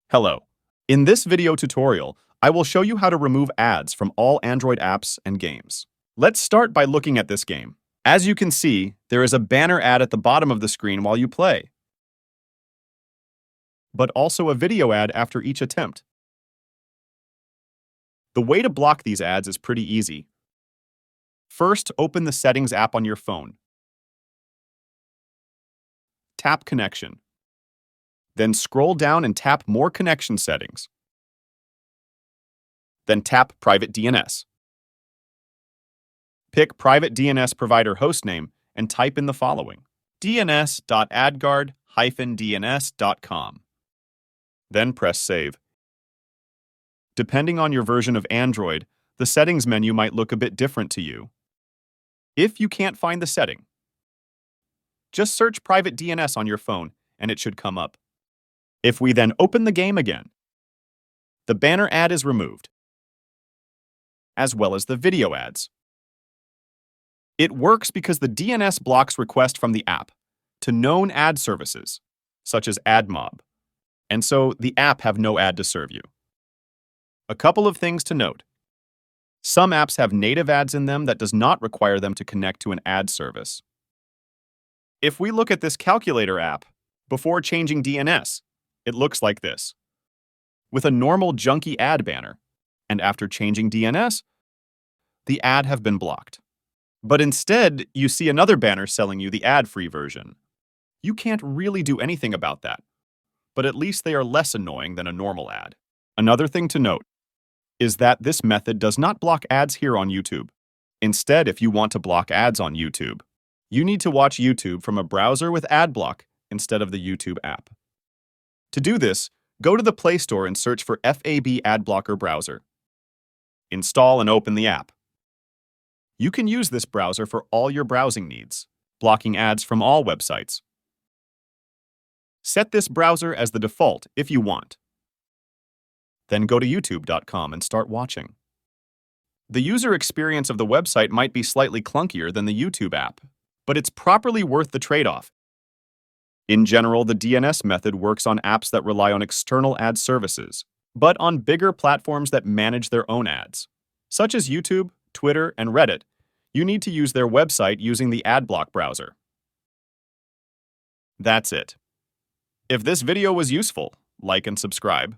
Hello. In this video tutorial, I will show you how to remove ads from all Android apps and games. Let's start by looking at this game. As you can see, there is a banner ad at the bottom of the screen while you play, but also a video ad after each attempt. The way to block these ads is pretty easy. First, open the Settings app on your phone. Tap Connection. Then scroll down and tap More Connection Settings. Then tap Private DNS. Pick Private DNS Provider hostname and type in the following: dns.adguard-dns.com. Then press Save. Depending on your version of Android, the settings menu might look a bit different to you. If you can't find the setting, just search Private DNS on your phone and it should come up. If we then open the game again, the banner ad is removed, as well as the video ads. It works because the DNS blocks request from the app to known ad services, such as AdMob, and so the app have no ad to serve you. A couple of things to note. Some apps have native ads in them that does not require them to connect to an ad service. If we look at this calculator app, before changing DNS, it looks like this, with a normal junky ad banner, and after changing DNS, the ad have been blocked. But instead, you see another banner selling you the ad-free version. You can't really do anything about that, but at least they are less annoying than a normal ad. Another thing to note is that this method does not block ads here on YouTube. Instead, if you want to block ads on YouTube, you need to watch YouTube from a browser with AdBlock instead of the YouTube app. To do this, go to the Play Store and search for FAB Adblocker Browser. Install and open the app. You can use this browser for all your browsing needs, blocking ads from all websites. Set this browser as the default if you want. Then go to youtube.com and start watching. The user experience of the website might be slightly clunkier than the YouTube app, but it's properly worth the trade-off. In general, the DNS method works on apps that rely on external ad services, but on bigger platforms that manage their own ads, such as YouTube, Twitter, and Reddit, you need to use their website using the AdBlock browser. That's it. If this video was useful, like and subscribe.